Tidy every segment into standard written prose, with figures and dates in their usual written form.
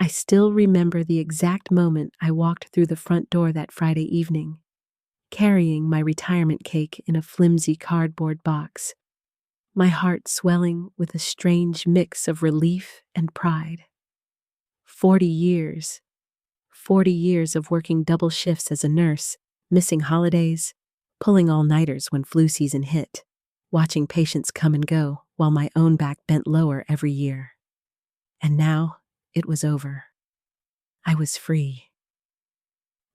I still remember the exact moment I walked through the front door that Friday evening, carrying my retirement cake in a flimsy cardboard box, my heart swelling with a strange mix of relief and pride. 40 years. 40 years of working double shifts as a nurse, missing holidays, pulling all-nighters when flu season hit, watching patients come and go while my own back bent lower every year. And now it was over. I was free.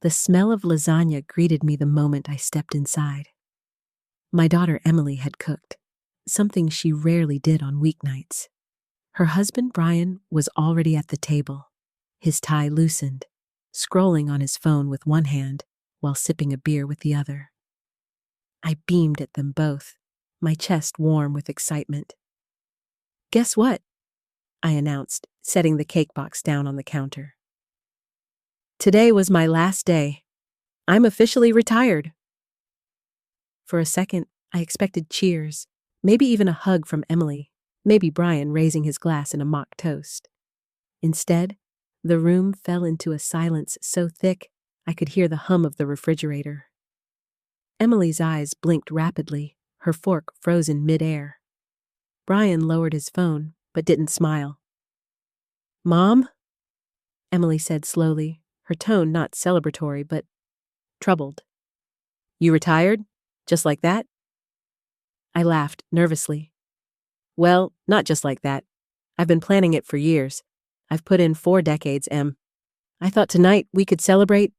The smell of lasagna greeted me the moment I stepped inside. My daughter Emily had cooked, something she rarely did on weeknights. Her husband Brian was already at the table, his tie loosened, scrolling on his phone with one hand while sipping a beer with the other. I beamed at them both, my chest warm with excitement. "Guess what?" I announced, setting the cake box down on the counter. "Today was my last day. I'm officially retired." For a second, I expected cheers, maybe even a hug from Emily, maybe Brian raising his glass in a mock toast. Instead, the room fell into a silence so thick I could hear the hum of the refrigerator. Emily's eyes blinked rapidly, her fork frozen mid-air. Brian lowered his phone, but didn't smile. "Mom?" Emily said slowly, her tone not celebratory but troubled. "You retired? Just like that?" I laughed nervously. "Well, not just like that. I've been planning it for years. I've put in 4 decades, Em. I thought tonight we could celebrate."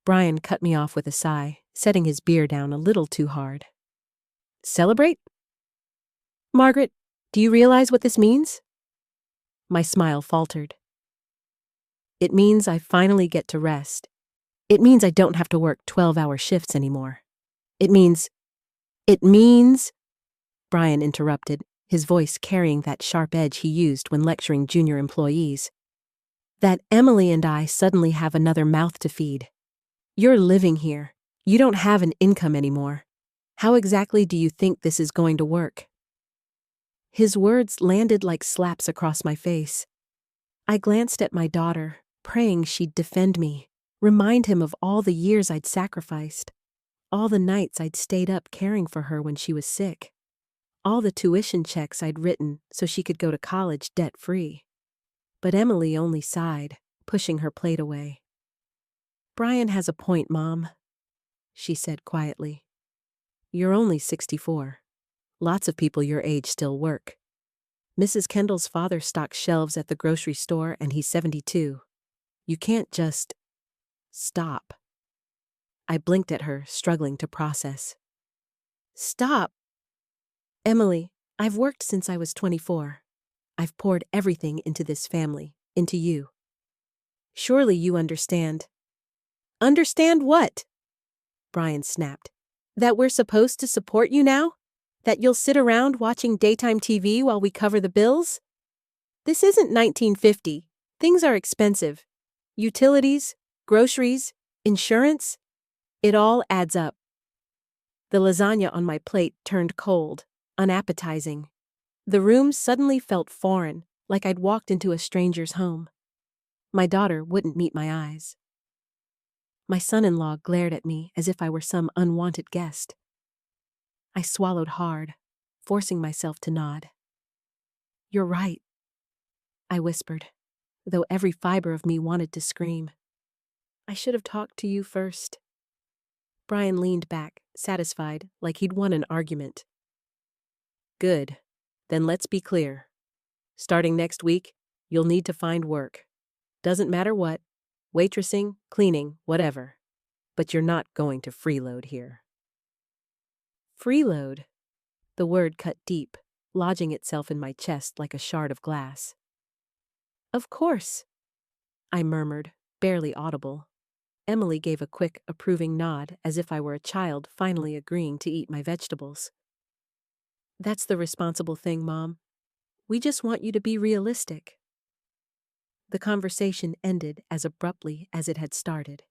Brian cut me off with a sigh, setting his beer down a little too hard. "Celebrate? Margaret, do you realize what this means?" My smile faltered. "It means I finally get to rest. It means I don't have to work 12-hour shifts anymore. It means, Brian interrupted, his voice carrying that sharp edge he used when lecturing junior employees, that Emily and I suddenly have another mouth to feed. You're living here. You don't have an income anymore. How exactly do you think this is going to work?" His words landed like slaps across my face. I glanced at my daughter, praying she'd defend me, remind him of all the years I'd sacrificed, all the nights I'd stayed up caring for her when she was sick, all the tuition checks I'd written so she could go to college debt-free. But Emily only sighed, pushing her plate away. "Brian has a point, Mom," she said quietly. "You're only 64. Lots of people your age still work. Mrs. Kendall's father stocks shelves at the grocery store and he's 72. You can't just stop." I blinked at her, struggling to process. "Stop? Emily, I've worked since I was 24. I've poured everything into this family, into you. Surely you understand." "Understand what?" Brian snapped. "That we're supposed to support you now? That you'll sit around watching daytime TV while we cover the bills? This isn't 1950. Things are expensive. Utilities, groceries, insurance. It all adds up." The lasagna on my plate turned cold, unappetizing. The room suddenly felt foreign, like I'd walked into a stranger's home. My daughter wouldn't meet my eyes. My son-in-law glared at me as if I were some unwanted guest. I swallowed hard, forcing myself to nod. "You're right," I whispered, though every fiber of me wanted to scream. "I should have talked to you first." Brian leaned back, satisfied, like he'd won an argument. "Good. Then let's be clear. Starting next week, you'll need to find work. Doesn't matter what. Waitressing, cleaning, whatever. But you're not going to freeload here." Freeload? The word cut deep, lodging itself in my chest like a shard of glass. "Of course," I murmured, barely audible. Emily gave a quick, approving nod as if I were a child finally agreeing to eat my vegetables. "That's the responsible thing, Mom. We just want you to be realistic." The conversation ended as abruptly as it had started.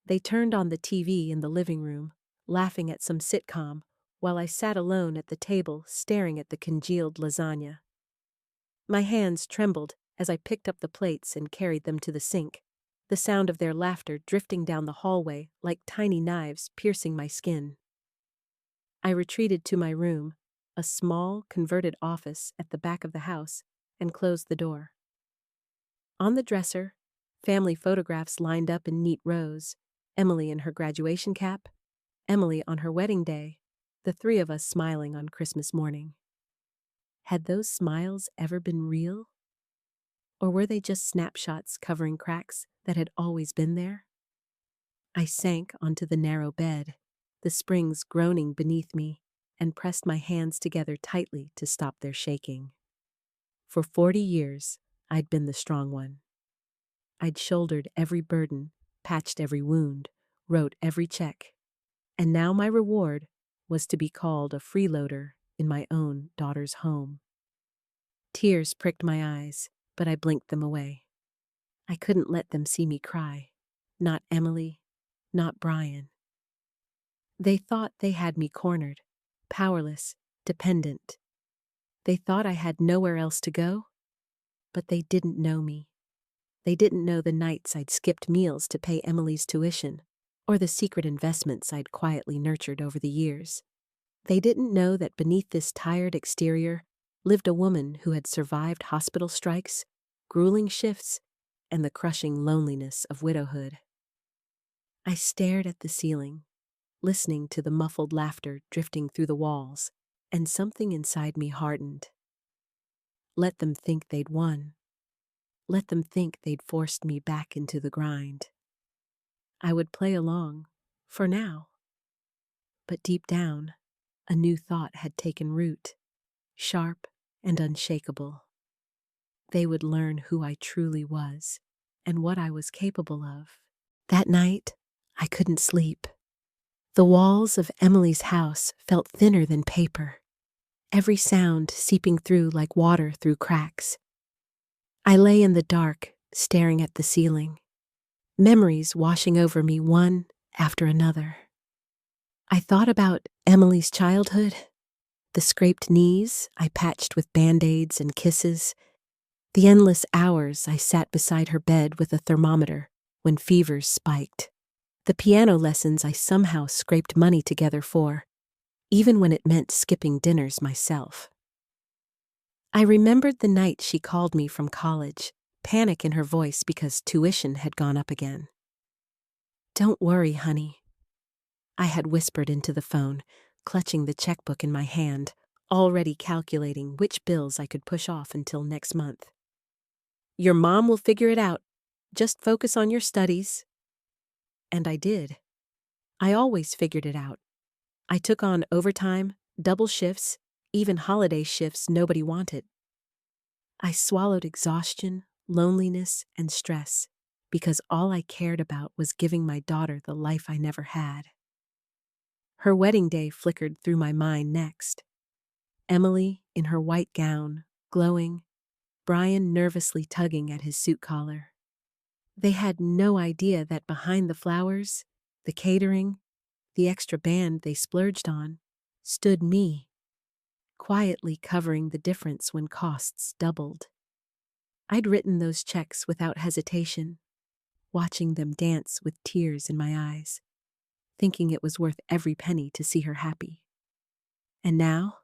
They turned on the TV in the living room, laughing at some sitcom, while I sat alone at the table staring at the congealed lasagna. My hands trembled as I picked up the plates and carried them to the sink, the sound of their laughter drifting down the hallway like tiny knives piercing my skin. I retreated to my room, a small, converted office at the back of the house, and closed the door. On the dresser, family photographs lined up in neat rows, Emily in her graduation cap, Emily on her wedding day, the three of us smiling on Christmas morning. Had those smiles ever been real? Or were they just snapshots covering cracks that had always been there? I sank onto the narrow bed, the springs groaning beneath me, and pressed my hands together tightly to stop their shaking. For 40 years, I'd been the strong one. I'd shouldered every burden, patched every wound, wrote every check. And now my reward was to be called a freeloader in my own daughter's home. Tears pricked my eyes, but I blinked them away. I couldn't let them see me cry. Not Emily, not Brian. They thought they had me cornered, powerless, dependent. They thought I had nowhere else to go, but they didn't know me. They didn't know the nights I'd skipped meals to pay Emily's tuition, or the secret investments I'd quietly nurtured over the years. They didn't know that beneath this tired exterior lived a woman who had survived hospital strikes, grueling shifts, and the crushing loneliness of widowhood. I stared at the ceiling, listening to the muffled laughter drifting through the walls, and something inside me hardened. Let them think they'd won. Let them think they'd forced me back into the grind. I would play along, for now. But deep down, a new thought had taken root, sharp and unshakable. They would learn who I truly was and what I was capable of. That night, I couldn't sleep. The walls of Emily's house felt thinner than paper, every sound seeping through like water through cracks. I lay in the dark, staring at the ceiling, memories washing over me one after another. I thought about Emily's childhood, the scraped knees I patched with Band-Aids and kisses, the endless hours I sat beside her bed with a thermometer when fevers spiked, the piano lessons I somehow scraped money together for, even when it meant skipping dinners myself. I remembered the night she called me from college, panic in her voice because tuition had gone up again. "Don't worry, honey," I had whispered into the phone, clutching the checkbook in my hand, already calculating which bills I could push off until next month. "Your mom will figure it out. Just focus on your studies." And I did. I always figured it out. I took on overtime, double shifts, even holiday shifts nobody wanted. I swallowed exhaustion, loneliness, and stress because all I cared about was giving my daughter the life I never had. Her wedding day flickered through my mind next. Emily in her white gown, glowing, Brian nervously tugging at his suit collar. They had no idea that behind the flowers, the catering, the extra band they splurged on, stood me, quietly covering the difference when costs doubled. I'd written those checks without hesitation, watching them dance with tears in my eyes, thinking it was worth every penny to see her happy. And now,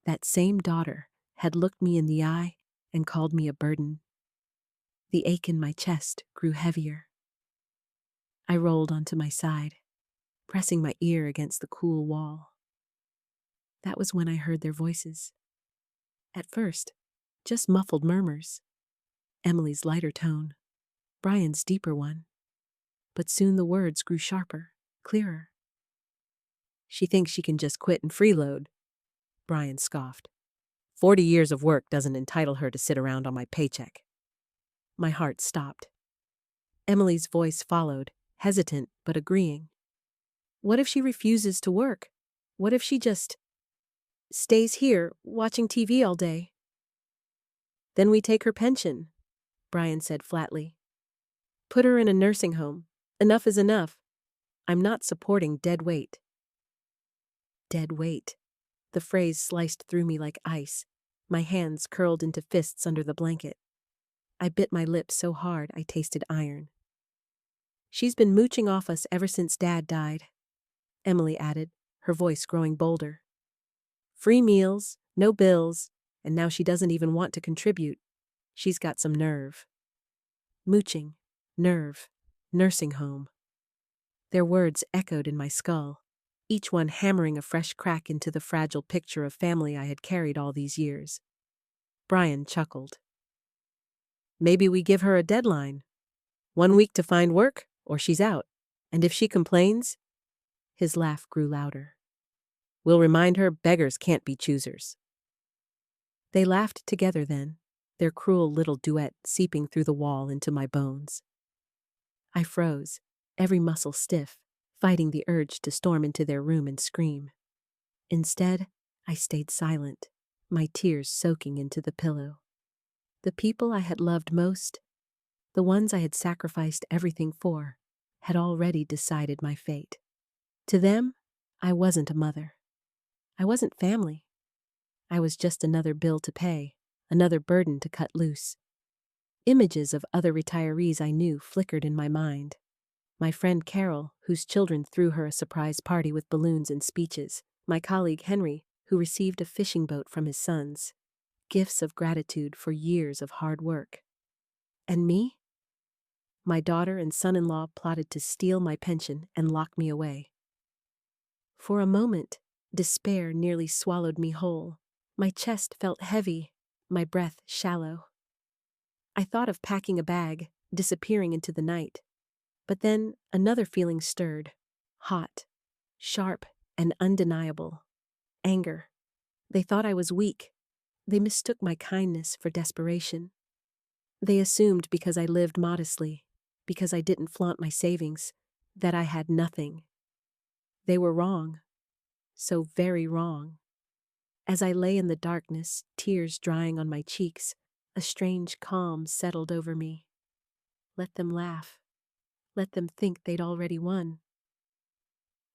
that same daughter had looked me in the eye and called me a burden. The ache in my chest grew heavier. I rolled onto my side, pressing my ear against the cool wall. That was when I heard their voices. At first, just muffled murmurs. Emily's lighter tone, Brian's deeper one. But soon the words grew sharper, clearer. "She thinks she can just quit and freeload," Brian scoffed. 40 years of work doesn't entitle her to sit around on my paycheck." My heart stopped. Emily's voice followed, hesitant but agreeing. "What if she refuses to work? What if she just stays here, watching TV all day?" "Then we take her pension," Brian said flatly. "Put her in a nursing home. Enough is enough. I'm not supporting dead weight." Dead weight. The phrase sliced through me like ice, my hands curled into fists under the blanket. I bit my lips so hard I tasted iron. She's been mooching off us ever since Dad died, Emily added, her voice growing bolder. Free meals, no bills, and now she doesn't even want to contribute. She's got some nerve. Mooching, nerve, nursing home. Their words echoed in my skull, each one hammering a fresh crack into the fragile picture of family I had carried all these years. Brian chuckled. Maybe we give her a deadline. 1 week to find work, or she's out. And if she complains, his laugh grew louder. We'll remind her beggars can't be choosers. They laughed together then, their cruel little duet seeping through the wall into my bones. I froze, every muscle stiff, fighting the urge to storm into their room and scream. Instead, I stayed silent, my tears soaking into the pillow. The people I had loved most, the ones I had sacrificed everything for, had already decided my fate. To them, I wasn't a mother. I wasn't family. I was just another bill to pay, another burden to cut loose. Images of other retirees I knew flickered in my mind. My friend Carol, whose children threw her a surprise party with balloons and speeches. My colleague Henry, who received a fishing boat from his sons. Gifts of gratitude for years of hard work. And me? My daughter and son-in-law plotted to steal my pension and lock me away. For a moment, despair nearly swallowed me whole. My chest felt heavy, my breath shallow. I thought of packing a bag, disappearing into the night. But then another feeling stirred, hot, sharp, and undeniable. Anger. They thought I was weak. They mistook my kindness for desperation. They assumed because I lived modestly, because I didn't flaunt my savings, that I had nothing. They were wrong. So very wrong. As I lay in the darkness, tears drying on my cheeks, a strange calm settled over me. Let them laugh. Let them think they'd already won.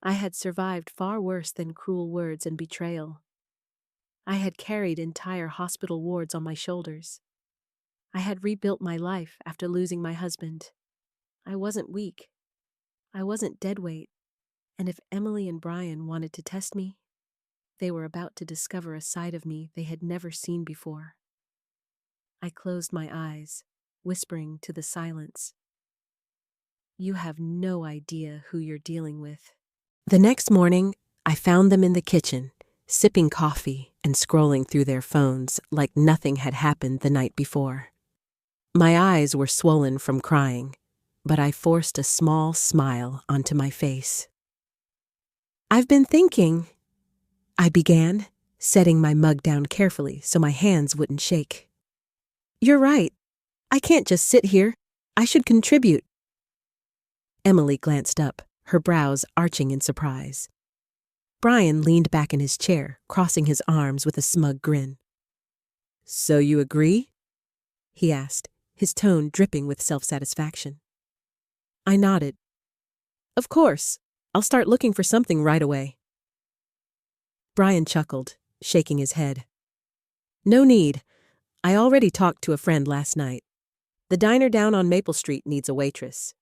I had survived far worse than cruel words and betrayal. I had carried entire hospital wards on my shoulders. I had rebuilt my life after losing my husband. I wasn't weak. I wasn't deadweight. And if Emily and Brian wanted to test me, they were about to discover a side of me they had never seen before. I closed my eyes, whispering to the silence. You have no idea who you're dealing with. The next morning, I found them in the kitchen, sipping coffee and scrolling through their phones like nothing had happened the night before. My eyes were swollen from crying, but I forced a small smile onto my face. I've been thinking, I began, setting my mug down carefully so my hands wouldn't shake. You're right. I can't just sit here. I should contribute. Emily glanced up, her brows arching in surprise. Brian leaned back in his chair, crossing his arms with a smug grin. So you agree? He asked, his tone dripping with self-satisfaction. I nodded. Of course. I'll start looking for something right away. Brian chuckled, shaking his head. No need. I already talked to a friend last night. The diner down on Maple Street needs a waitress.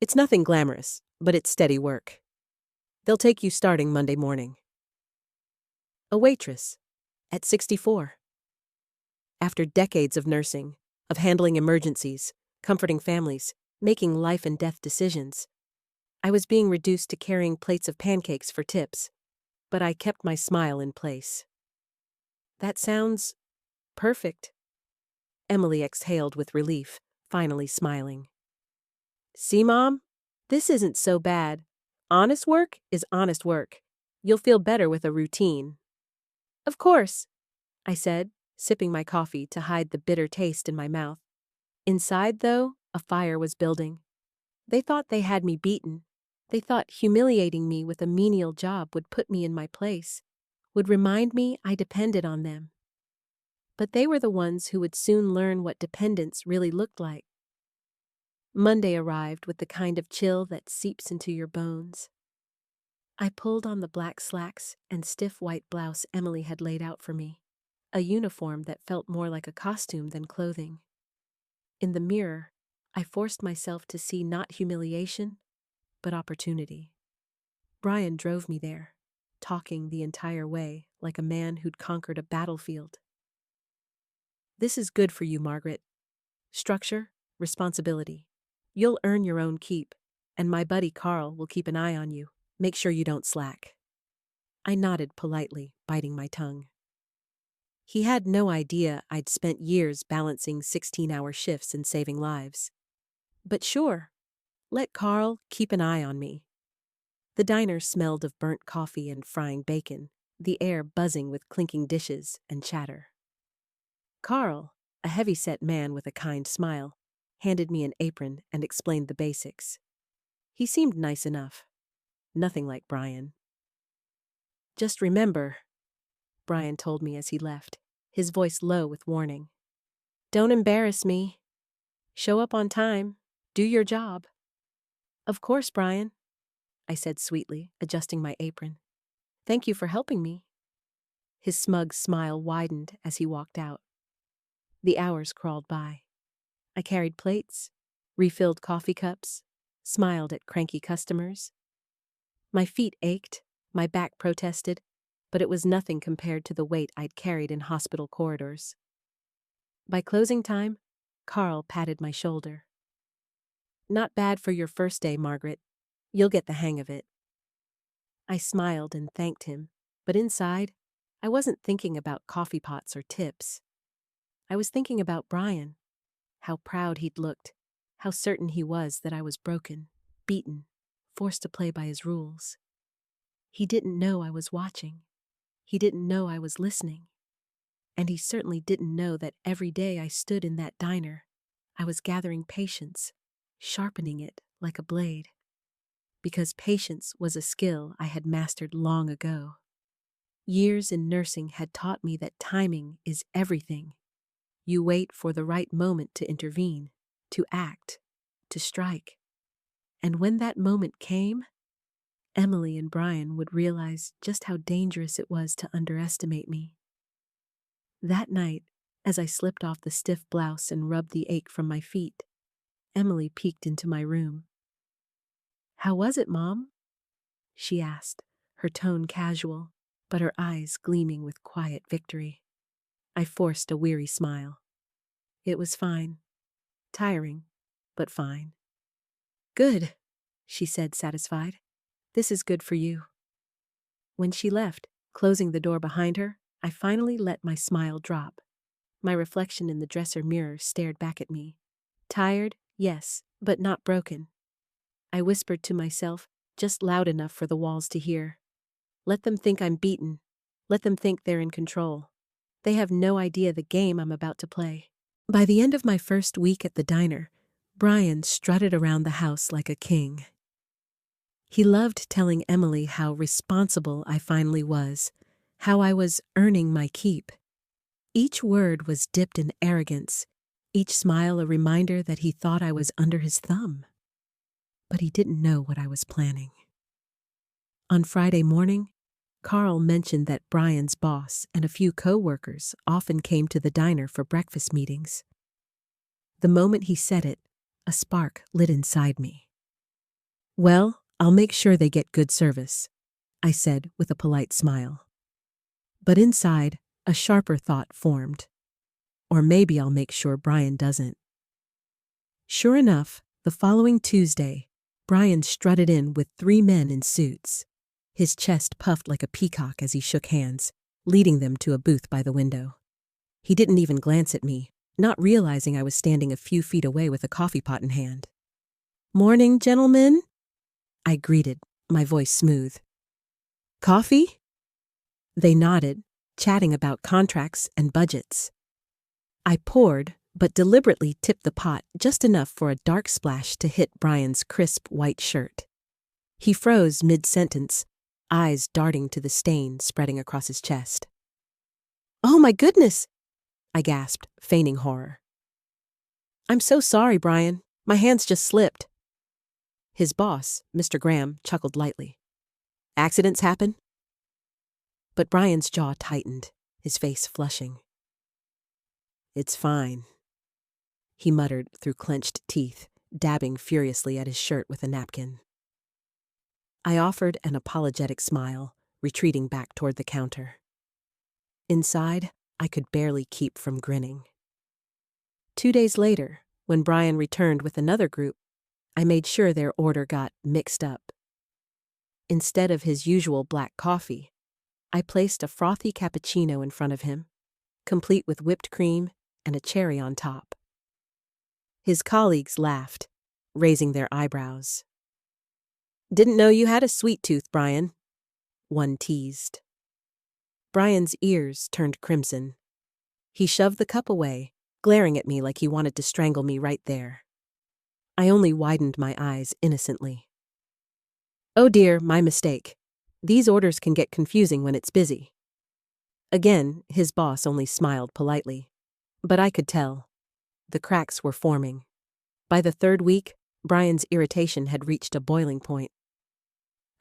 It's nothing glamorous, but it's steady work. They'll take you starting Monday morning. A waitress, at 64. After decades of nursing, of handling emergencies, comforting families, making life and death decisions, I was being reduced to carrying plates of pancakes for tips, but I kept my smile in place. That sounds perfect. Emily exhaled with relief, finally smiling. See, Mom? This isn't so bad. Honest work is honest work. You'll feel better with a routine. Of course, I said, sipping my coffee to hide the bitter taste in my mouth. Inside, though, a fire was building. They thought they had me beaten. They thought humiliating me with a menial job would put me in my place, would remind me I depended on them. But they were the ones who would soon learn what dependence really looked like. Monday arrived with the kind of chill that seeps into your bones. I pulled on the black slacks and stiff white blouse Emily had laid out for me, a uniform that felt more like a costume than clothing. In the mirror, I forced myself to see not humiliation, but opportunity. Brian drove me there, talking the entire way like a man who'd conquered a battlefield. This is good for you, Margaret. Structure, responsibility. You'll earn your own keep, and my buddy Carl will keep an eye on you. Make sure you don't slack. I nodded politely, biting my tongue. He had no idea I'd spent years balancing 16-hour shifts and saving lives. But sure, let Carl keep an eye on me. The diner smelled of burnt coffee and frying bacon, the air buzzing with clinking dishes and chatter. Carl, a heavy-set man with a kind smile, handed me an apron and explained the basics. He seemed nice enough. Nothing like Brian. Just remember, Brian told me as he left, his voice low with warning. Don't embarrass me. Show up on time. Do your job. Of course, Brian, I said sweetly, adjusting my apron. Thank you for helping me. His smug smile widened as he walked out. The hours crawled by. I carried plates, refilled coffee cups, smiled at cranky customers. My feet ached, my back protested, but it was nothing compared to the weight I'd carried in hospital corridors. By closing time, Carl patted my shoulder. Not bad for your first day, Margaret. You'll get the hang of it. I smiled and thanked him, but inside, I wasn't thinking about coffee pots or tips. I was thinking about Brian, how proud he'd looked, how certain he was that I was broken, beaten, forced to play by his rules. He didn't know I was watching. He didn't know I was listening. And he certainly didn't know that every day I stood in that diner, I was gathering patience, sharpening it like a blade. Because patience was a skill I had mastered long ago. Years in nursing had taught me that timing is everything. You wait for the right moment to intervene, to act, to strike. And when that moment came, Emily and Brian would realize just how dangerous it was to underestimate me. That night, as I slipped off the stiff blouse and rubbed the ache from my feet, Emily peeked into my room. How was it, Mom? She asked, her tone casual, but her eyes gleaming with quiet victory. I forced a weary smile. It was fine. Tiring, but fine. Good, she said, satisfied. This is good for you. When she left, closing the door behind her, I finally let my smile drop. My reflection in the dresser mirror stared back at me. Tired, yes, but not broken. I whispered to myself, just loud enough for the walls to hear. Let them think I'm beaten. Let them think they're in control. They have no idea the game I'm about to play. By the end of my first week at the diner, Brian strutted around the house like a king. He loved telling Emily how responsible I finally was, how I was earning my keep. Each word was dipped in arrogance, each smile a reminder that he thought I was under his thumb. But he didn't know what I was planning. On Friday morning, Carl mentioned that Brian's boss and a few co-workers often came to the diner for breakfast meetings. The moment he said it, a spark lit inside me. Well, I'll make sure they get good service, I said with a polite smile. But inside, a sharper thought formed. Or maybe I'll make sure Brian doesn't. Sure enough, the following Tuesday, Brian strutted in with 3 men in suits. His chest puffed like a peacock as he shook hands, leading them to a booth by the window. He didn't even glance at me, not realizing I was standing a few feet away with a coffee pot in hand. Morning, gentlemen, I greeted, my voice smooth. Coffee? They nodded, chatting about contracts and budgets. I poured, but deliberately tipped the pot just enough for a dark splash to hit Brian's crisp white shirt. He froze mid-sentence, eyes darting to the stain spreading across his chest. Oh my goodness, I gasped, feigning horror. I'm so sorry, Brian. My hands just slipped. His boss, Mr. Graham, chuckled lightly. Accidents happen? But Brian's jaw tightened, his face flushing. It's fine. he muttered through clenched teeth, dabbing furiously at his shirt with a napkin. I offered an apologetic smile, retreating back toward the counter. Inside, I could barely keep from grinning. 2 days later, when Brian returned with another group, I made sure their order got mixed up. Instead of his usual black coffee, I placed a frothy cappuccino in front of him, complete with whipped cream and a cherry on top. His colleagues laughed, raising their eyebrows. "Didn't know you had a sweet tooth, Brian," one teased. Brian's ears turned crimson. He shoved the cup away, glaring at me like he wanted to strangle me right there. I only widened my eyes innocently. "Oh dear, my mistake. These orders can get confusing when it's busy." Again, his boss only smiled politely. But I could tell. The cracks were forming. By the 3rd week, Brian's irritation had reached a boiling point.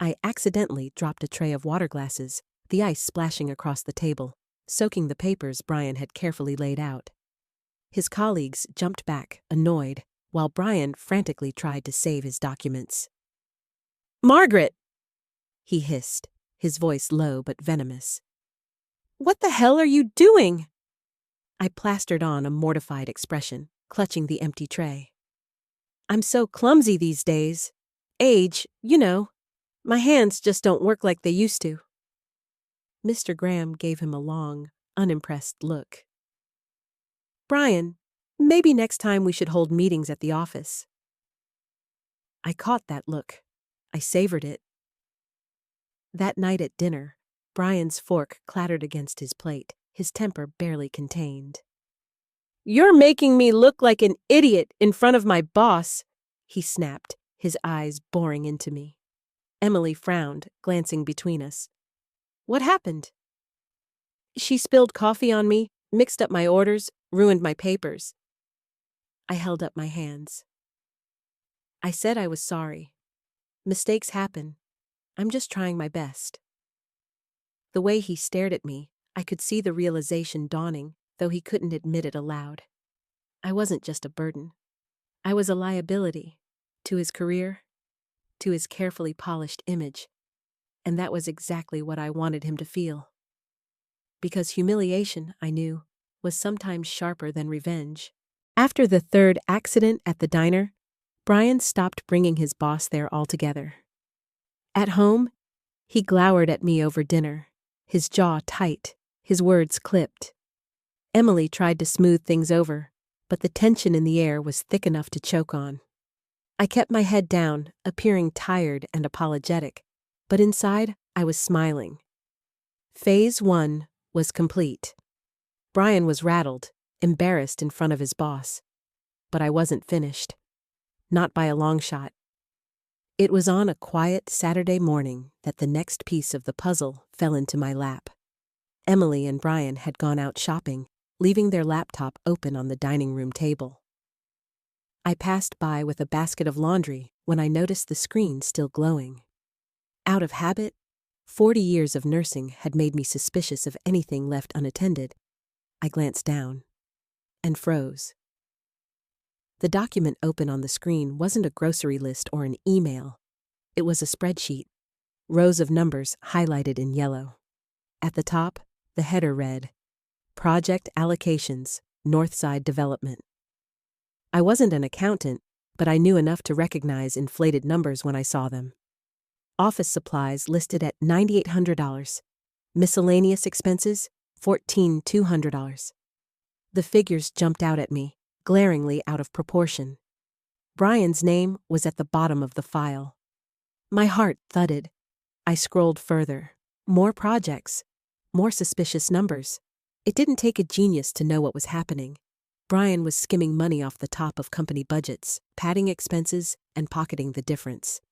I accidentally dropped a tray of water glasses, the ice splashing across the table, soaking the papers Brian had carefully laid out. His colleagues jumped back, annoyed, while Brian frantically tried to save his documents. "Margaret!" he hissed, his voice low but venomous. "What the hell are you doing?" I plastered on a mortified expression, clutching the empty tray. "I'm so clumsy these days. Age, you know. My hands just don't work like they used to." Mr. Graham gave him a long, unimpressed look. "Brian, maybe next time we should hold meetings at the office." I caught that look. I savored it. That night at dinner, Brian's fork clattered against his plate, his temper barely contained. "You're making me look like an idiot in front of my boss," he snapped, his eyes boring into me. Emily frowned, glancing between us. "What happened?" "She spilled coffee on me, mixed up my orders, ruined my papers." I held up my hands. I said I was sorry. Mistakes happen. I'm just trying my best. The way he stared at me, I could see the realization dawning, though he couldn't admit it aloud. I wasn't just a burden. I was a liability to his career, to his carefully polished image, and that was exactly what I wanted him to feel. Because humiliation, I knew, was sometimes sharper than revenge. After the 3rd accident at the diner, Brian stopped bringing his boss there altogether. At home, he glowered at me over dinner, his jaw tight, his words clipped. Emily tried to smooth things over, but the tension in the air was thick enough to choke on. I kept my head down, appearing tired and apologetic, but inside I was smiling. Phase 1 was complete. Brian was rattled, embarrassed in front of his boss. But I wasn't finished. Not by a long shot. It was on a quiet Saturday morning that the next piece of the puzzle fell into my lap. Emily and Brian had gone out shopping, leaving their laptop open on the dining room table. I passed by with a basket of laundry when I noticed the screen still glowing. Out of habit, 40 years of nursing had made me suspicious of anything left unattended. I glanced down and froze. The document open on the screen wasn't a grocery list or an email. It was a spreadsheet, rows of numbers highlighted in yellow. At the top, the header read, "Project Allocations, Northside Development." I wasn't an accountant, but I knew enough to recognize inflated numbers when I saw them. Office supplies listed at $9,800. Miscellaneous expenses, $14,200. The figures jumped out at me, glaringly out of proportion. Brian's name was at the bottom of the file. My heart thudded. I scrolled further. More projects. More suspicious numbers. It didn't take a genius to know what was happening. Brian was skimming money off the top of company budgets, padding expenses, and pocketing the difference.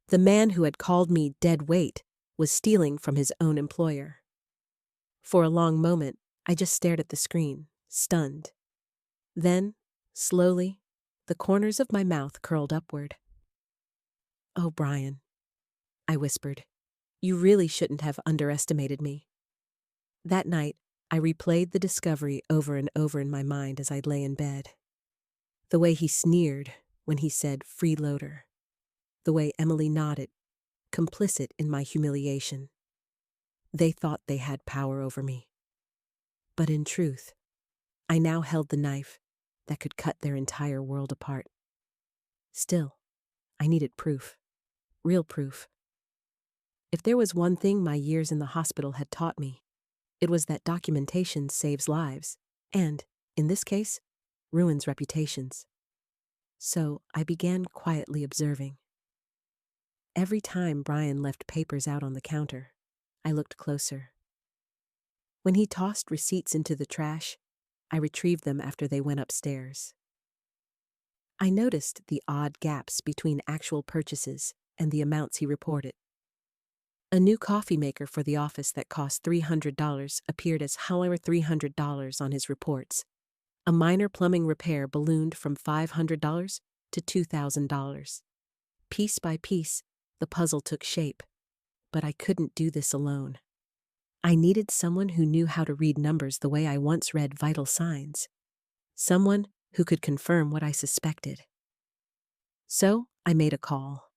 The man who had called me dead weight was stealing from his own employer. For a long moment, I just stared at the screen, stunned. Then, slowly, the corners of my mouth curled upward. "Oh, Brian," I whispered, "you really shouldn't have underestimated me." That night, I replayed the discovery over and over in my mind as I lay in bed. The way he sneered when he said freeloader. The way Emily nodded, complicit in my humiliation. They thought they had power over me. But in truth, I now held the knife that could cut their entire world apart. Still, I needed proof. Real proof. If there was one thing my years in the hospital had taught me, it was that documentation saves lives and, in this case, ruins reputations. So I began quietly observing. Every time Brian left papers out on the counter, I looked closer. When he tossed receipts into the trash, I retrieved them after they went upstairs. I noticed the odd gaps between actual purchases and the amounts he reported. A new coffee maker for the office that cost $300 appeared as however $300 on his reports. A minor plumbing repair ballooned from $500 to $2,000. Piece by piece, the puzzle took shape, but I couldn't do this alone. I needed someone who knew how to read numbers the way I once read vital signs. Someone who could confirm what I suspected. So I made a call.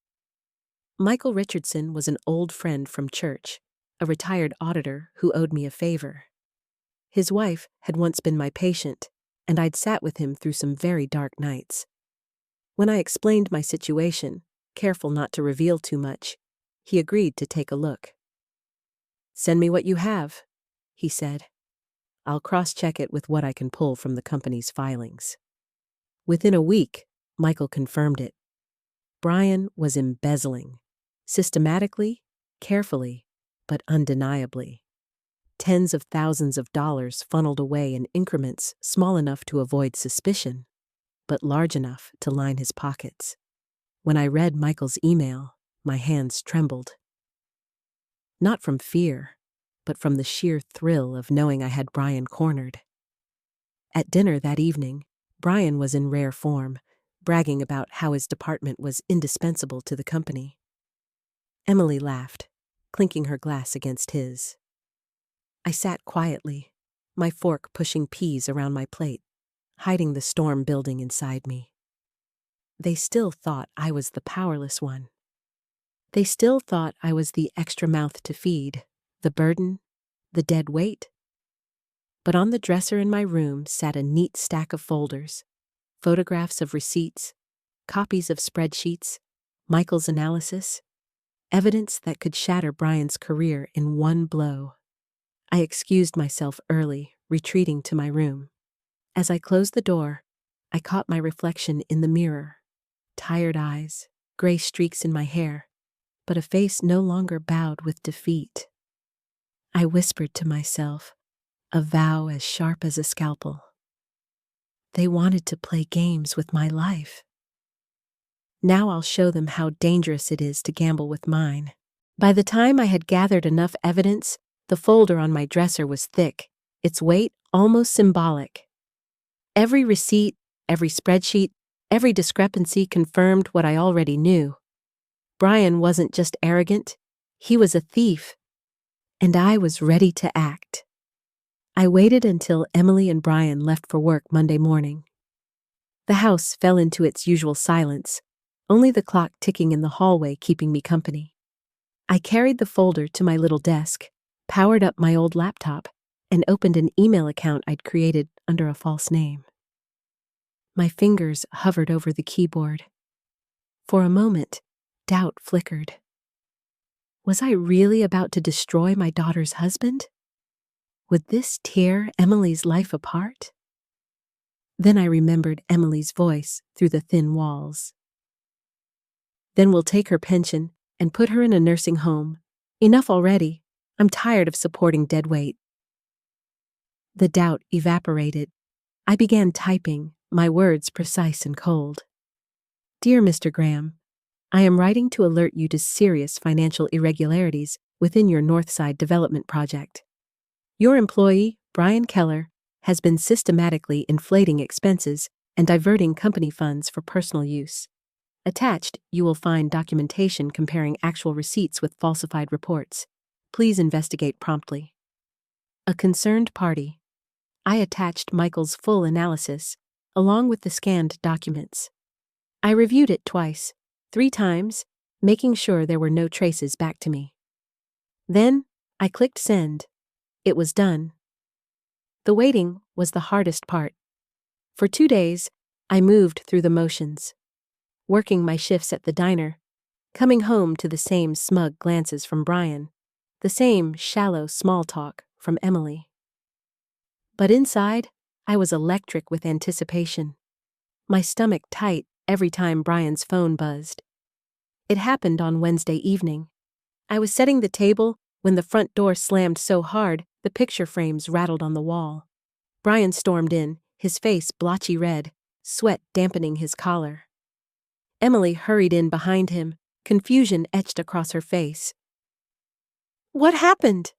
Michael Richardson was an old friend from church, a retired auditor who owed me a favor. His wife had once been my patient, and I'd sat with him through some very dark nights. When I explained my situation, careful not to reveal too much, he agreed to take a look. "Send me what you have," he said. "I'll cross-check it with what I can pull from the company's filings." Within a week, Michael confirmed it. Brian was embezzling. Systematically, carefully, but undeniably. Tens of thousands of dollars funneled away in increments small enough to avoid suspicion, but large enough to line his pockets. When I read Michael's email, my hands trembled. Not from fear, but from the sheer thrill of knowing I had Brian cornered. At dinner that evening, Brian was in rare form, bragging about how his department was indispensable to the company. Emily laughed, clinking her glass against his. I sat quietly, my fork pushing peas around my plate, hiding the storm building inside me. They still thought I was the powerless one. They still thought I was the extra mouth to feed, the burden, the dead weight. But on the dresser in my room sat a neat stack of folders, photographs of receipts, copies of spreadsheets, Michael's analysis, evidence that could shatter Brian's career in one blow. I excused myself early, retreating to my room. As I closed the door, I caught my reflection in the mirror. Tired eyes, gray streaks in my hair, but a face no longer bowed with defeat. I whispered to myself, a vow as sharp as a scalpel. They wanted to play games with my life. Now I'll show them how dangerous it is to gamble with mine. By the time I had gathered enough evidence, the folder on my dresser was thick, its weight almost symbolic. Every receipt, every spreadsheet, every discrepancy confirmed what I already knew. Brian wasn't just arrogant, he was a thief. And I was ready to act. I waited until Emily and Brian left for work Monday morning. The house fell into its usual silence, only the clock ticking in the hallway keeping me company. I carried the folder to my little desk, powered up my old laptop, and opened an email account I'd created under a false name. My fingers hovered over the keyboard. For a moment, doubt flickered. Was I really about to destroy my daughter's husband? Would this tear Emily's life apart? Then I remembered Emily's voice through the thin walls. Then we'll take her pension and put her in a nursing home. Enough already. I'm tired of supporting dead weight. The doubt evaporated. I began typing, my words precise and cold. Dear Mr. Graham, I am writing to alert you to serious financial irregularities within your Northside development project. Your employee, Brian Keller, has been systematically inflating expenses and diverting company funds for personal use. Attached, you will find documentation comparing actual receipts with falsified reports. Please investigate promptly. A concerned party. I attached Michael's full analysis, along with the scanned documents. I reviewed it twice, 3 times, making sure there were no traces back to me. Then, I clicked send. It was done. The waiting was the hardest part. For 2 days, I moved through the motions, working my shifts at the diner, coming home to the same smug glances from Brian, the same shallow small talk from Emily. But inside, I was electric with anticipation, my stomach tight every time Brian's phone buzzed. It happened on Wednesday evening. I was setting the table when the front door slammed so hard the picture frames rattled on the wall. Brian stormed in, his face blotchy red, sweat dampening his collar. Emily hurried in behind him, confusion etched across her face. "What happened?"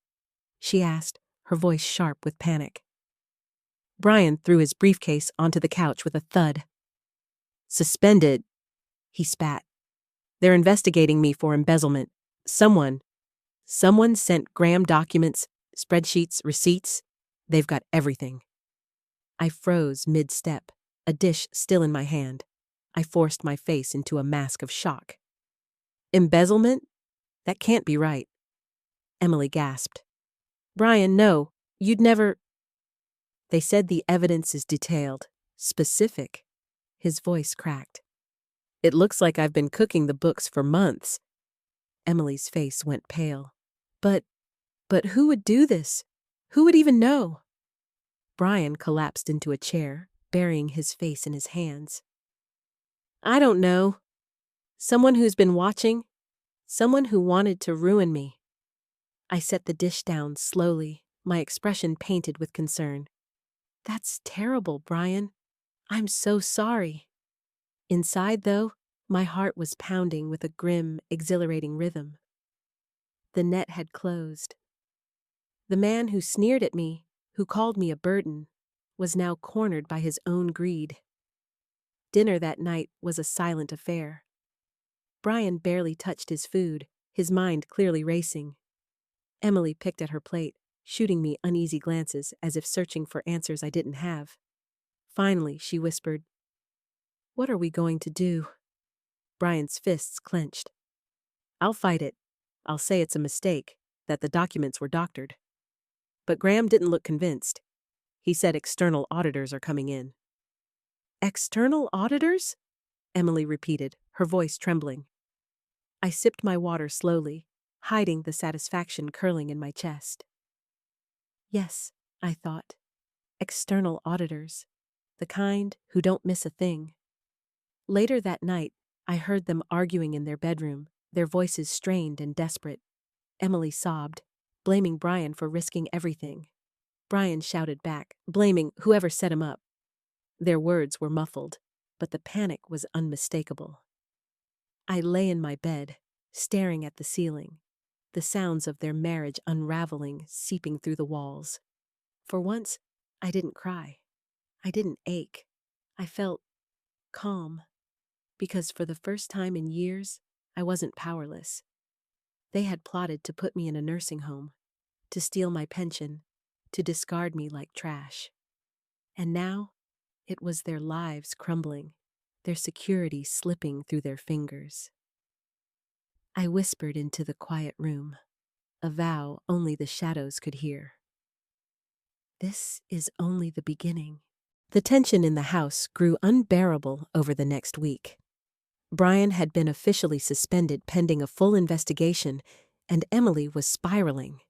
she asked, her voice sharp with panic. Brian threw his briefcase onto the couch with a thud. "Suspended," he spat. "They're investigating me for embezzlement. Someone sent Graham documents, spreadsheets, receipts. They've got everything." I froze mid-step, a dish still in my hand. I forced my face into a mask of shock. "Embezzlement? That can't be right." Emily gasped. "Brian, no, you'd never—" "They said the evidence is detailed, specific." His voice cracked. "It looks like I've been cooking the books for months." Emily's face went pale. But who would do this? Who would even know?" Brian collapsed into a chair, burying his face in his hands. "I don't know. Someone who's been watching. Someone who wanted to ruin me." I set the dish down slowly, my expression painted with concern. "That's terrible, Brian. I'm so sorry." Inside, though, my heart was pounding with a grim, exhilarating rhythm. The net had closed. The man who sneered at me, who called me a burden, was now cornered by his own greed. Dinner that night was a silent affair. Brian barely touched his food, his mind clearly racing. Emily picked at her plate, shooting me uneasy glances as if searching for answers I didn't have. Finally, she whispered, "What are we going to do?" Brian's fists clenched. "I'll fight it. I'll say it's a mistake, that the documents were doctored." But Graham didn't look convinced. He said external auditors are coming in. "External auditors?" Emily repeated, her voice trembling. I sipped my water slowly, hiding the satisfaction curling in my chest. Yes, I thought. External auditors. The kind who don't miss a thing. Later that night, I heard them arguing in their bedroom, their voices strained and desperate. Emily sobbed, blaming Brian for risking everything. Brian shouted back, blaming whoever set him up. Their words were muffled, but the panic was unmistakable. I lay in my bed, staring at the ceiling, the sounds of their marriage unraveling, seeping through the walls. For once, I didn't cry. I didn't ache. I felt calm, because for the first time in years, I wasn't powerless. They had plotted to put me in a nursing home, to steal my pension, to discard me like trash. And now, it was their lives crumbling, their security slipping through their fingers. I whispered into the quiet room, a vow only the shadows could hear. This is only the beginning. The tension in the house grew unbearable over the next week. Brian had been officially suspended pending a full investigation, and Emily was spiraling.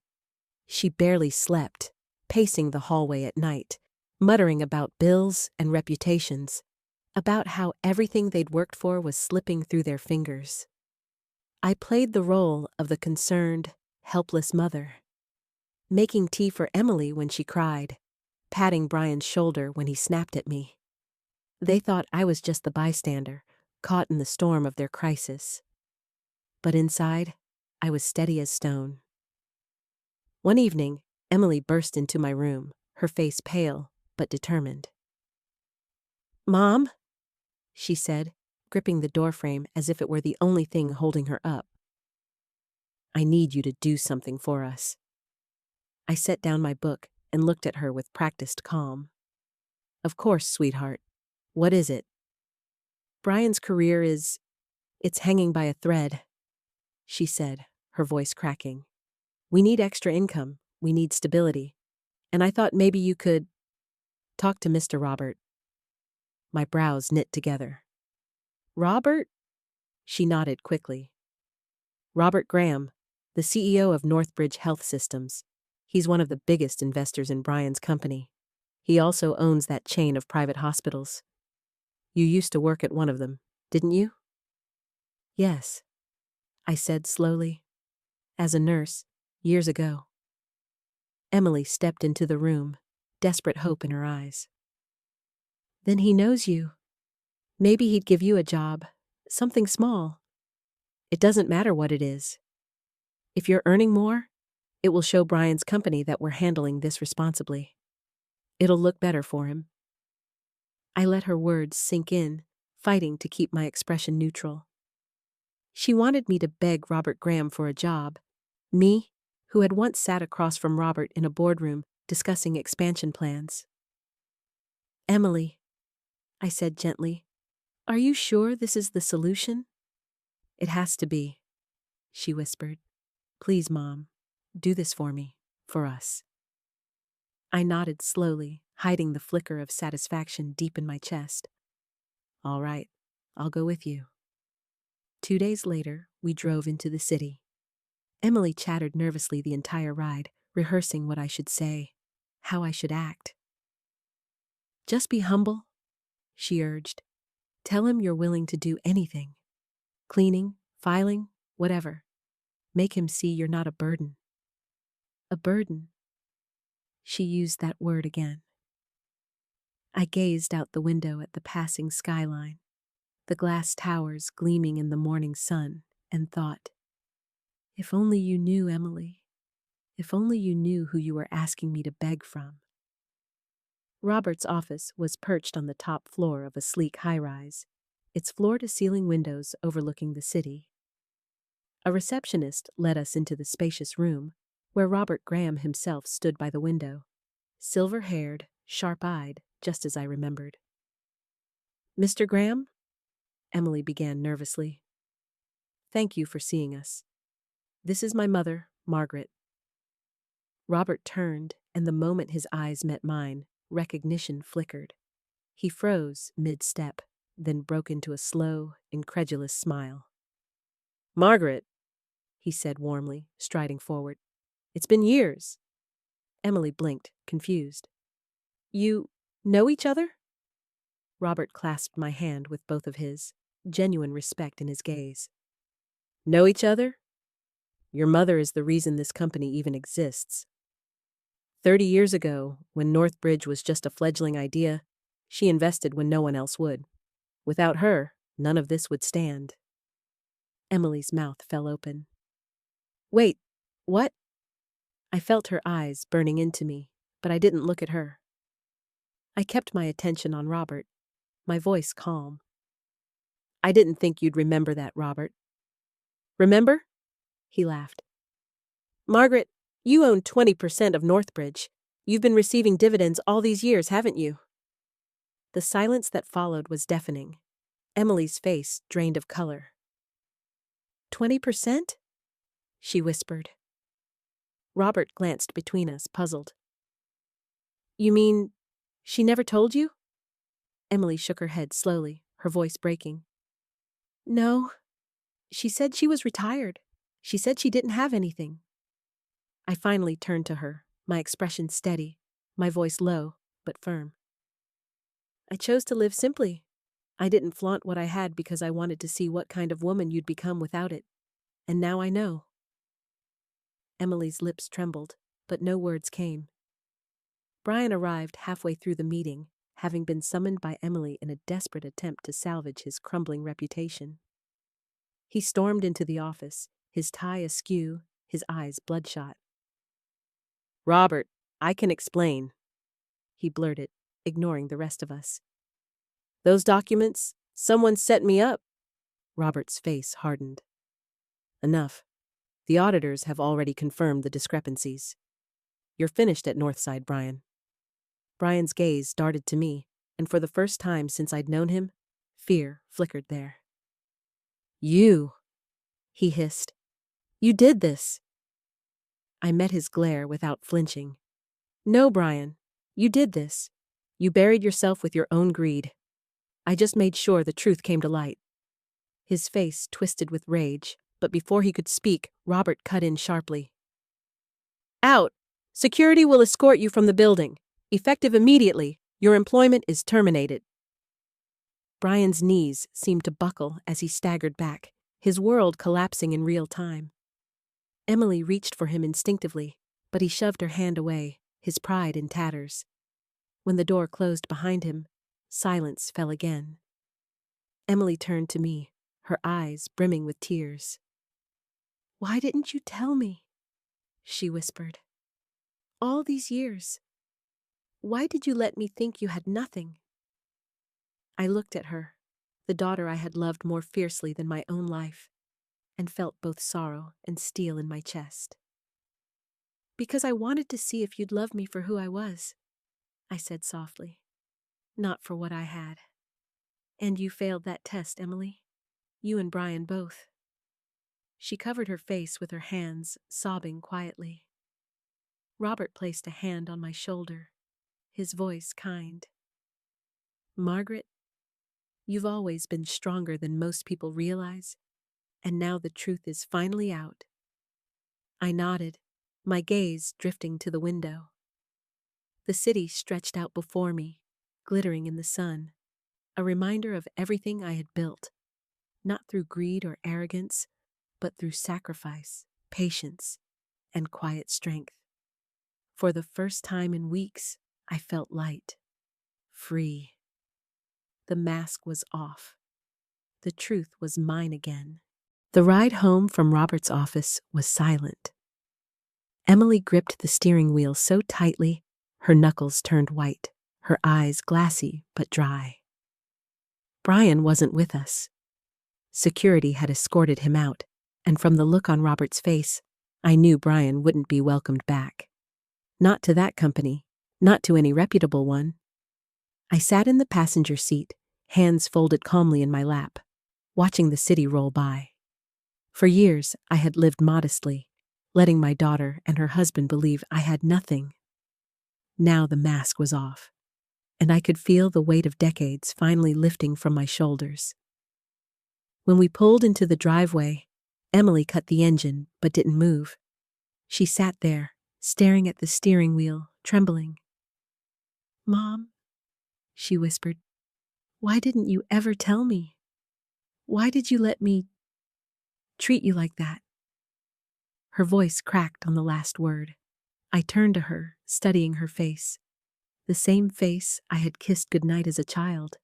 She barely slept, pacing the hallway at night, muttering about bills and reputations, about how everything they'd worked for was slipping through their fingers. I played the role of the concerned, helpless mother, making tea for Emily when she cried, patting Brian's shoulder when he snapped at me. They thought I was just the bystander, caught in the storm of their crisis. But inside, I was steady as stone. One evening, Emily burst into my room, her face pale but determined. "Mom," she said, gripping the doorframe as if it were the only thing holding her up. "I need you to do something for us." I set down my book and looked at her with practiced calm. "Of course, sweetheart. What is it? Brian's career it's hanging by a thread, she said, her voice cracking. We need extra income. We need stability. And I thought maybe you could talk to Mr. Robert. My brows knit together. Robert? She nodded quickly. Robert Graham, the CEO of Northbridge Health Systems. He's one of the biggest investors in Brian's company. He also owns that chain of private hospitals. You used to work at one of them, didn't you? Yes, I said slowly. As a nurse, years ago. Emily stepped into the room, desperate hope in her eyes. Then he knows you. Maybe he'd give you a job, something small. It doesn't matter what it is. If you're earning more, it will show Brian's company that we're handling this responsibly. It'll look better for him. I let her words sink in, fighting to keep my expression neutral. She wanted me to beg Robert Graham for a job. Me, who had once sat across from Robert in a boardroom discussing expansion plans. Emily, I said gently, are you sure this is the solution? It has to be, she whispered. Please, Mom, do this for me, for us. I nodded slowly, hiding the flicker of satisfaction deep in my chest. All right, I'll go with you. 2 days later, we drove into the city. Emily chattered nervously the entire ride, rehearsing what I should say, how I should act. Just be humble, she urged. Tell him you're willing to do anything. Cleaning, filing, whatever. Make him see you're not a burden. A burden. She used that word again. I gazed out the window at the passing skyline, the glass towers gleaming in the morning sun, and thought, if only you knew, Emily. If only you knew who you were asking me to beg from. Robert's office was perched on the top floor of a sleek high-rise, its floor-to-ceiling windows overlooking the city. A receptionist led us into the spacious room, where Robert Graham himself stood by the window, silver-haired, sharp-eyed, just as I remembered. Mr. Graham? Emily began nervously. Thank you for seeing us. This is my mother, Margaret. Robert turned, and the moment his eyes met mine, recognition flickered. He froze mid-step, then broke into a slow, incredulous smile. Margaret, he said warmly, striding forward. It's been years. Emily blinked, confused. You know each other? Robert clasped my hand with both of his, genuine respect in his gaze. Know each other? Your mother is the reason this company even exists. 30 years ago, when Northbridge was just a fledgling idea, she invested when no one else would. Without her, none of this would stand. Emily's mouth fell open. Wait, what? I felt her eyes burning into me, but I didn't look at her. I kept my attention on Robert, my voice calm. I didn't think you'd remember that, Robert. Remember? He laughed. Margaret, you own 20% of Northbridge. You've been receiving dividends all these years, haven't you? The silence that followed was deafening. Emily's face drained of color. 20%? She whispered. Robert glanced between us, puzzled. You mean, she never told you? Emily shook her head slowly, her voice breaking. No. She said she was retired. She said she didn't have anything. I finally turned to her, my expression steady, my voice low, but firm. I chose to live simply. I didn't flaunt what I had because I wanted to see what kind of woman you'd become without it. And now I know. Emily's lips trembled, but no words came. Brian arrived halfway through the meeting, having been summoned by Emily in a desperate attempt to salvage his crumbling reputation. He stormed into the office, his tie askew, his eyes bloodshot. Robert, I can explain, he blurted, ignoring the rest of us. Those documents, someone set me up. Robert's face hardened. Enough. The auditors have already confirmed the discrepancies. You're finished at Northside, Brian. Brian's gaze darted to me, and for the first time since I'd known him, fear flickered there. "You," he hissed. "You did this." I met his glare without flinching. "No, Brian. You did this. You buried yourself with your own greed. I just made sure the truth came to light." His face twisted with rage, but before he could speak, Robert cut in sharply. "Out! Security will escort you from the building. Effective immediately. Your employment is terminated." Brian's knees seemed to buckle as he staggered back, his world collapsing in real time. Emily reached for him instinctively, but he shoved her hand away, his pride in tatters. When the door closed behind him, silence fell again. Emily turned to me, her eyes brimming with tears. "Why didn't you tell me?" she whispered. "All these years. Why did you let me think you had nothing?" I looked at her, the daughter I had loved more fiercely than my own life, and felt both sorrow and steel in my chest. "Because I wanted to see if you'd love me for who I was," I said softly. "Not for what I had. And you failed that test, Emily. You and Brian both." She covered her face with her hands, sobbing quietly. Robert placed a hand on my shoulder, his voice kind. "Margaret, you've always been stronger than most people realize, and now the truth is finally out." I nodded, my gaze drifting to the window. The city stretched out before me, glittering in the sun, a reminder of everything I had built, not through greed or arrogance, but through sacrifice, patience, and quiet strength. For the first time in weeks, I felt light, free. The mask was off. The truth was mine again. The ride home from Robert's office was silent. Emily gripped the steering wheel so tightly, her knuckles turned white, her eyes glassy but dry. Brian wasn't with us. Security had escorted him out, and from the look on Robert's face, I knew Brian wouldn't be welcomed back. Not to that company, not to any reputable one. I sat in the passenger seat, hands folded calmly in my lap, watching the city roll by. For years, I had lived modestly, letting my daughter and her husband believe I had nothing. Now the mask was off, and I could feel the weight of decades finally lifting from my shoulders. When we pulled into the driveway, Emily cut the engine but didn't move. She sat there, staring at the steering wheel, trembling. "Mom," she whispered, "why didn't you ever tell me? Why did you let me treat you like that?" Her voice cracked on the last word. I turned to her, studying her face. The same face I had kissed goodnight as a child.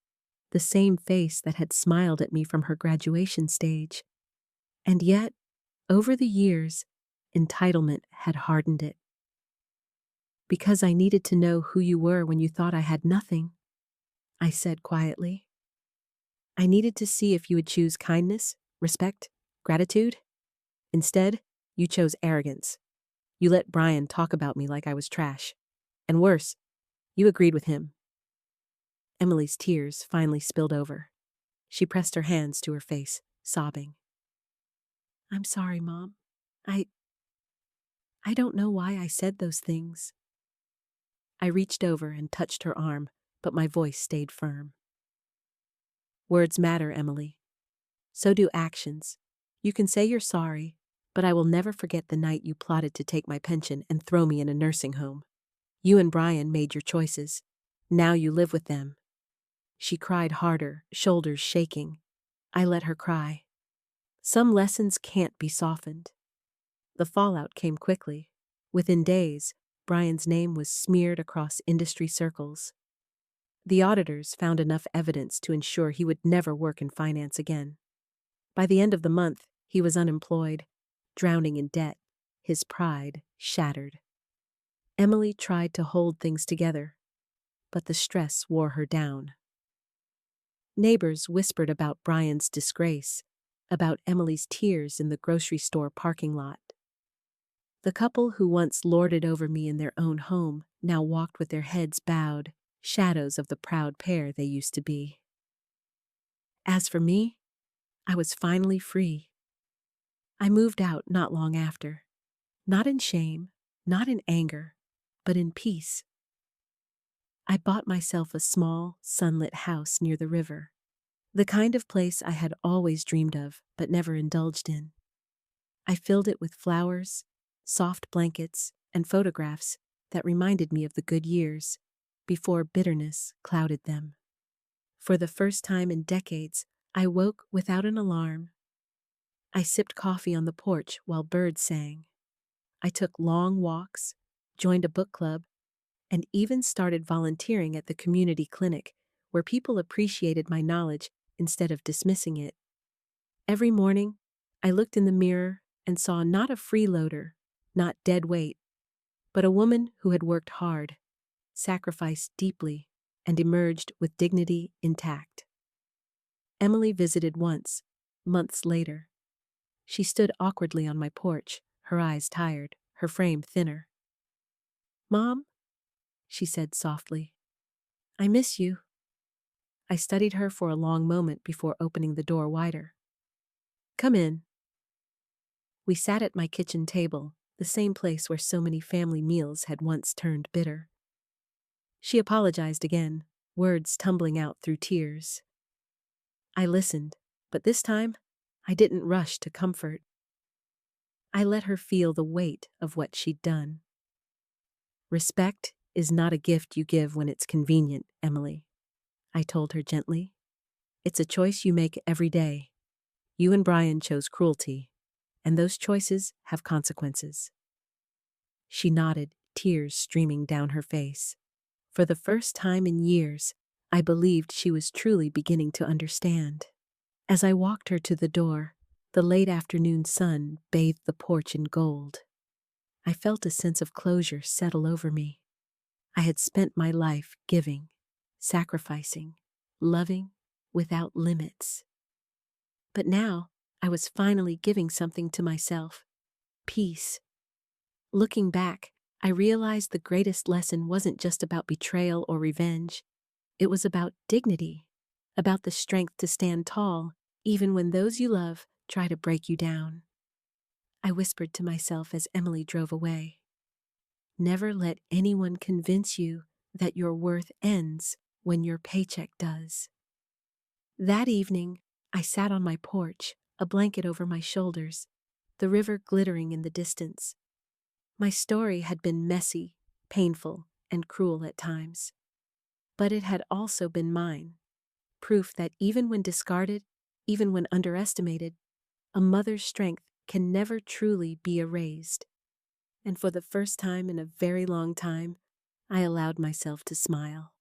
The same face that had smiled at me from her graduation stage. And yet, over the years, entitlement had hardened it. "Because I needed to know who you were when you thought I had nothing," I said quietly. "I needed to see if you would choose kindness, respect, gratitude. Instead, you chose arrogance. You let Brian talk about me like I was trash. And worse, you agreed with him." Emily's tears finally spilled over. She pressed her hands to her face, sobbing. "I'm sorry, Mom. I don't know why I said those things." I reached over and touched her arm, but my voice stayed firm. "Words matter, Emily. So do actions. You can say you're sorry, but I will never forget the night you plotted to take my pension and throw me in a nursing home. You and Brian made your choices. Now you live with them." She cried harder, shoulders shaking. I let her cry. Some lessons can't be softened. The fallout came quickly. Within days, Brian's name was smeared across industry circles. The auditors found enough evidence to ensure he would never work in finance again. By the end of the month, he was unemployed, drowning in debt, his pride shattered. Emily tried to hold things together, but the stress wore her down. Neighbors whispered about Brian's disgrace, about Emily's tears in the grocery store parking lot. The couple who once lorded over me in their own home now walked with their heads bowed, shadows of the proud pair they used to be. As for me, I was finally free. I moved out not long after, not in shame, not in anger, but in peace. I bought myself a small, sunlit house near the river, the kind of place I had always dreamed of but never indulged in. I filled it with flowers, soft blankets, and photographs that reminded me of the good years before bitterness clouded them. For the first time in decades, I woke without an alarm. I sipped coffee on the porch while birds sang. I took long walks, joined a book club, and even started volunteering at the community clinic, where people appreciated my knowledge instead of dismissing it. Every morning, I looked in the mirror and saw not a freeloader, not dead weight, but a woman who had worked hard, sacrificed deeply, and emerged with dignity intact. Emily visited once, months later. She stood awkwardly on my porch, her eyes tired, her frame thinner. "Mom," she said softly, "I miss you." I studied her for a long moment before opening the door wider. "Come in." We sat at my kitchen table, the same place where so many family meals had once turned bitter. She apologized again, words tumbling out through tears. I listened, but this time, I didn't rush to comfort. I let her feel the weight of what she'd done. "Respect is not a gift you give when it's convenient, Emily," I told her gently. "It's a choice you make every day. You and Brian chose cruelty, and those choices have consequences." She nodded, tears streaming down her face. For the first time in years, I believed she was truly beginning to understand. As I walked her to the door, the late afternoon sun bathed the porch in gold. I felt a sense of closure settle over me. I had spent my life giving, sacrificing, loving without limits. But now I was finally giving something to myself: peace. Looking back, I realized the greatest lesson wasn't just about betrayal or revenge. It was about dignity, about the strength to stand tall, even when those you love try to break you down. I whispered to myself as Emily drove away. Never let anyone convince you that your worth ends when your paycheck does. That evening, I sat on my porch, a blanket over my shoulders, the river glittering in the distance. My story had been messy, painful, and cruel at times. But it had also been mine, proof that even when discarded, even when underestimated, a mother's strength can never truly be erased. And for the first time in a very long time, I allowed myself to smile.